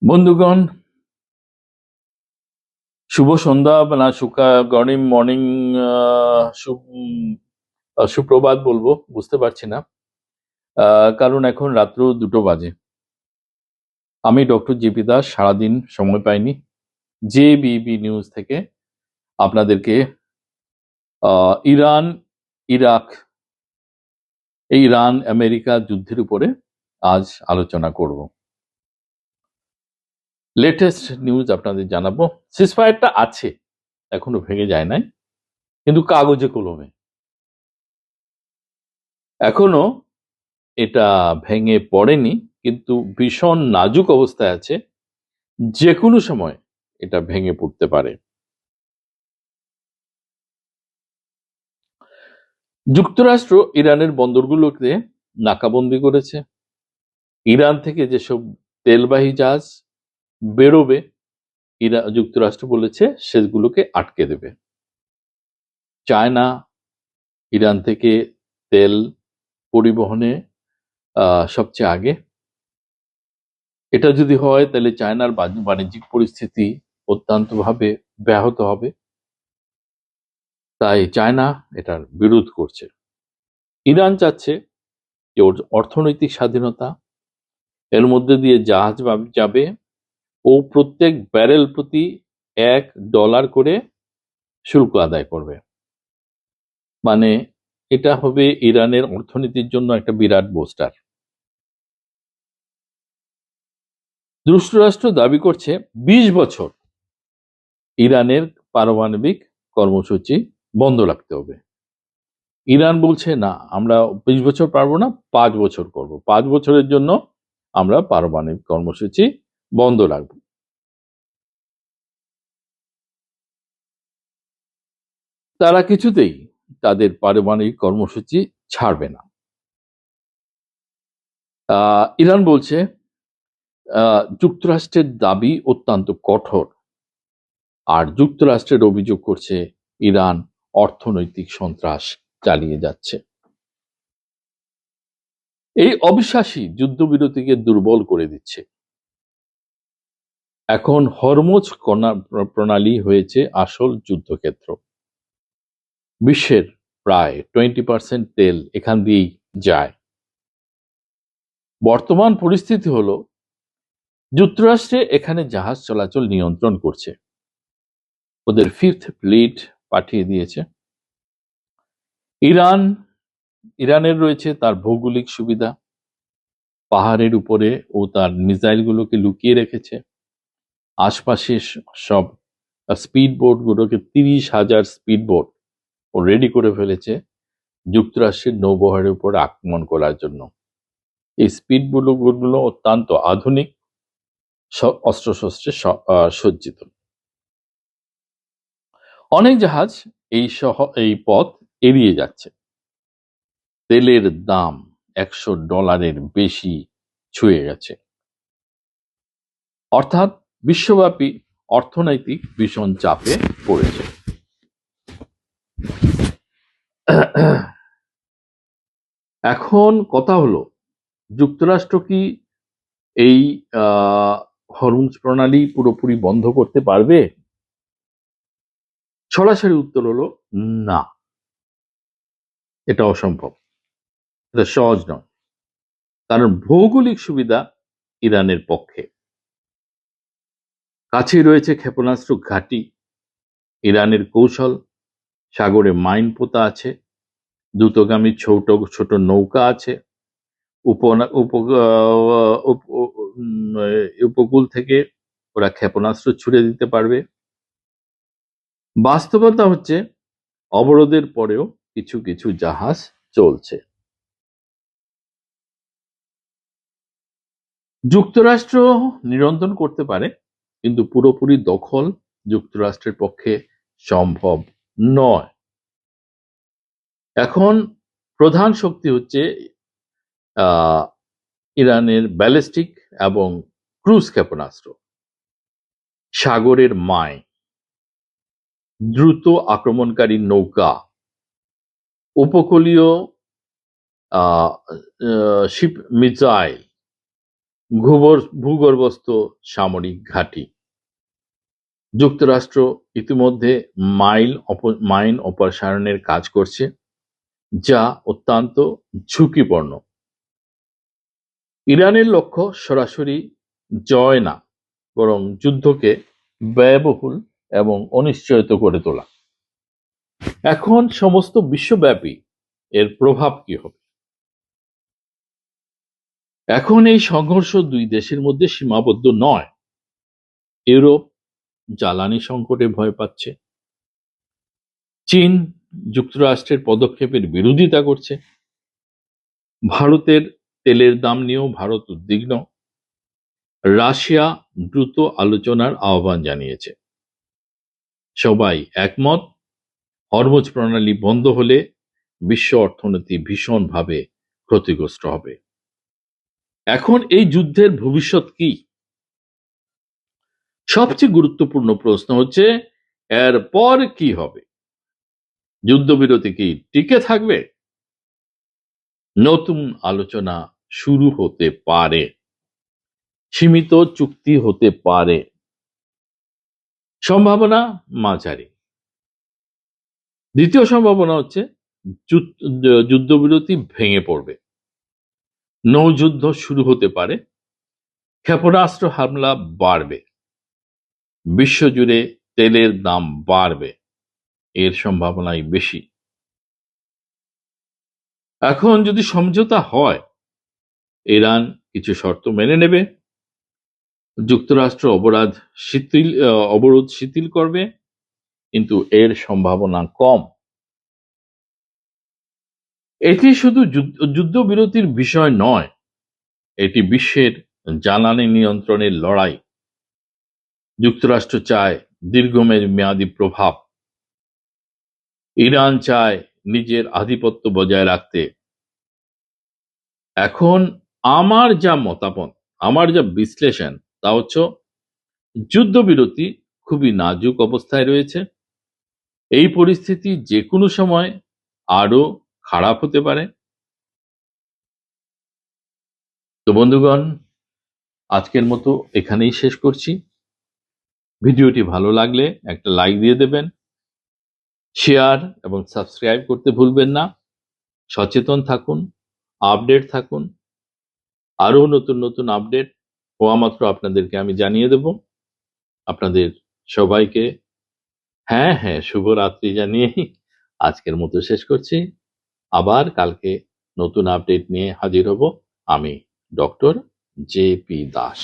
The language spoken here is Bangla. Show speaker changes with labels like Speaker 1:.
Speaker 1: বন্ধুগণ, শুভ সন্ধ্যা না গরম মর্নিং, সুপ্রভাত বলবো, বুঝতে পারছি না। কারণ এখন রাত্র 2টো বাজে। আমি ডক্টর জেপি দাস সারাদিন সময় পাইনি জেবিবি নিউজ থেকে আপনাদেরকে ইরান ইরাক এই ইরান আমেরিকা যুদ্ধের উপরে আজ আলোচনা করব। লেটেস্ট নিউজ আপনাদের জানাবো। সিজফায়ারটা আছে, এখনো ভেঙে যায় নাই, কিন্তু কাগজে কলমে এখনো এটা ভেঙে পড়েনি, কিন্তু ভীষণ নাজুক অবস্থায় আছে। যে কোনো সময় এটা ভেঙে পড়তে পারে। যুক্তরাষ্ট্র ইরানের বন্দরগুলোতে নাকাবন্দি করেছে। ইরান থেকে যেসব তেলবাহী জাহাজ বেরোবে, যুক্তরাষ্ট্র বলেছে সেগুলোকে আটকে দেবে। চায়না ইরান থেকে তেল পরিবহনে সবচেয়ে আগে। এটা যদি হয় তাহলে চায়নার বাণিজ্যিক পরিস্থিতি অত্যন্তভাবে ব্যাহত হবে। তাই চায়না এটার বিরোধ করছে। ইরান চাচ্ছে যে ওর অর্থনৈতিক স্বাধীনতা, এর মধ্যে দিয়ে জাহাজ যাবে ও প্রত্যেক ব্যারেল প্রতি $1 করে শুল্ক আদায় করবে। মানে এটা হবে ইরানের অর্থনীতির জন্য একটা বিরাট বুস্টার। যুক্তরাষ্ট্র দাবি করছে 20 বছর ইরানের পারমাণবিক কর্মসূচি বন্ধ রাখতে হবে। ইরান বলছে না, আমরা 20 বছর পারবো না, 5 বছর করব। 5 বছরের জন্য আমরা পারমাণবিক কর্মসূচি বন্ধ রাখবো। তারা কিছুতেই তাদের পারমাণবিক কর্মসূচি ছাড়বে না। ইরান বলছে যুক্তরাষ্ট্রের দাবি অত্যন্ত কঠোর, আর যুক্তরাষ্ট্রের অভিযোগ করছে ইরান অর্থনৈতিক সন্ত্রাস চালিয়ে যাচ্ছে। এই অবিশ্বাসী যুদ্ধবিরতিকে দুর্বল করে দিচ্ছে। এখন হরমুজ প্রণালী হয়েছে আসল যুদ্ধক্ষেত্র। বিশ্বের প্রায় 20% তেল এখান দিয়েই যায়। বর্তমান পরিস্থিতি হলো যুক্তরাষ্ট্রে এখানে জাহাজ চলাচল নিয়ন্ত্রণ করছে, ওদের 5th ফ্লিট পাঠিয়ে দিয়েছে। ইরানের রয়েছে তার ভৌগোলিক সুবিধা, পাহাড়ের উপরে ও তার মিসাইলগুলোকে লুকিয়ে রেখেছে। আশপাশে সব স্পিড বোট গুলোকে 30,000 স্পিড বোট ও রেডি করে ফেলেছে যুক্তরাষ্ট্রের নৌবহরের উপর আক্রমণ করার জন্য। এই স্পিড বোটগুলো অত্যন্ত আধুনিক অস্ত্রশস্ত্রে সজ্জিত। অনেক জাহাজ এই পথ এড়িয়ে যাচ্ছে। তেলের দাম $100 বেশি ছুঁয়ে গেছে। অর্থাৎ বিশ্বব্যাপী অর্থনৈতিক ভীষণ চাপে পড়েছে। এখন কথা হলো, যুক্তরাষ্ট্র কি এই হরমুজ প্রণালী পুরোপুরি বন্ধ করতে পারবে? সরাসরি উত্তর হলো না, এটা অসম্ভব, এটা সহজ নয়। কারণ ভৌগোলিক সুবিধা ইরানের পক্ষে। কাছেই রয়েছে ক্ষেপণাস্ত্র ঘাঁটি, ইরানের কৌশল, সাগরে মাইন পোতা আছে, দ্রুতগামী ছোট ছোট নৌকা আছে, উপকূল থেকে ওরা ক্ষেপণাস্ত্র ছুড়ে দিতে পারবে। বাস্তবতা হচ্ছে অবরোধের পরেও কিছু কিছু জাহাজ চলছে। যুক্তরাষ্ট্র নিয়ন্ত্রণ করতে পারে, কিন্তু পুরোপুরি দখল যুক্তরাষ্ট্রের পক্ষে সম্ভব নয়। এখন প্রধান শক্তি হচ্ছে ইরানের ব্যালিস্টিক এবং ক্রুজ ক্ষেপণাস্ত্র, সাগরের মাই, দ্রুত আক্রমণকারী নৌকা, উপকূলীয় শিপ মিসাইল, ভূগর্ভস্থ সামরিক ঘাঁটি। যুক্তরাষ্ট্র ইতিমধ্যে মাইন অপসারণের কাজ করছে, যা অত্যন্ত ঝুঁকিপূর্ণ। ইরানের লক্ষ্য সরাসরি জয় না, বরং যুদ্ধকে ব্যয়বহুল এবং অনিশ্চয়তা করে তোলা। এখন সমস্ত বিশ্বব্যাপী এর প্রভাব কি হবে? এখন এই সংঘর্ষ দুই দেশের মধ্যে সীমাবদ্ধ নয়। ইউরোপ জ্বালানি সংকটে ভয় পাচ্ছে, চীন যুক্তরাষ্ট্রের পদক্ষেপের বিরোধিতা করছে, ভারতের তেলের দাম নিয়েও ভারত উদ্বিগ্ন, রাশিয়া দ্রুত আলোচনার আহ্বান জানিয়েছে। সবাই একমত, হরমুজ প্রণালী বন্ধ হলে বিশ্ব অর্থনীতি ভীষণভাবে ক্ষতিগ্রস্ত হবে। এখন এই যুদ্ধের ভবিষ্যৎ কি? সবচেয়ে গুরুত্বপূর্ণ প্রশ্ন হচ্ছে, এরপর কি হবে? যুদ্ধবিরতি কি টিকে থাকবে? নতুন আলোচনা শুরু হতে পারে, সীমিত চুক্তি হতে পারে, সম্ভাবনা মাঝারি। দ্বিতীয় সম্ভাবনা হচ্ছে যুদ্ধবিরতি ভেঙে পড়বে, নৌযুদ্ধ শুরু হতে পারে, ক্ষেপণাস্ত্র হামলা বাড়বে, বিশ্বজুড়ে তেলের দাম বাড়বে, এর সম্ভাবনাই বেশি। এখন যদি সমঝোতা হয়, ইরান কিছু শর্ত মেনে নেবে, যুক্তরাষ্ট্র অবরোধ শিথিল করবে, কিন্তু এর সম্ভাবনা কম। এটি শুধু যুদ্ধবিরতির বিষয় নয়, এটি বিশ্বের জ্বালানি নিয়ন্ত্রণের লড়াই। যুক্তরাষ্ট্র চায় দীর্ঘমেয়াদী প্রভাব, ইরান চায় নিজের আধিপত্য বজায় রাখতে। এখন আমার যা মতামত, আমার যা বিশ্লেষণ, তা হচ্ছে যুদ্ধবিরতি খুবই নাজুক অবস্থায় রয়েছে। এই পরিস্থিতি যে কোনো সময় আরো খারাপ হতে পারে। তো বন্ধুগণ, আজকের মতো এখানেই শেষ করছি। ভিডিওটি ভালো লাগলে একটা লাইক দিয়ে দেবেন, শেয়ার এবং সাবস্ক্রাইব করতে ভুলবেন না। সচেতন থাকুন, আপডেট থাকুন। আরো নতুন নতুন আপডেট হওয়া মাত্র আপনাদেরকে আমি জানিয়ে দেব। আপনাদের সবাইকে শুভরাত্রি জানিয়েই আজকের মতো শেষ করছি। আবার কালকে নতুন আপডেট নিয়ে হাজির হব। আমি ডক্টর জে পি দাস।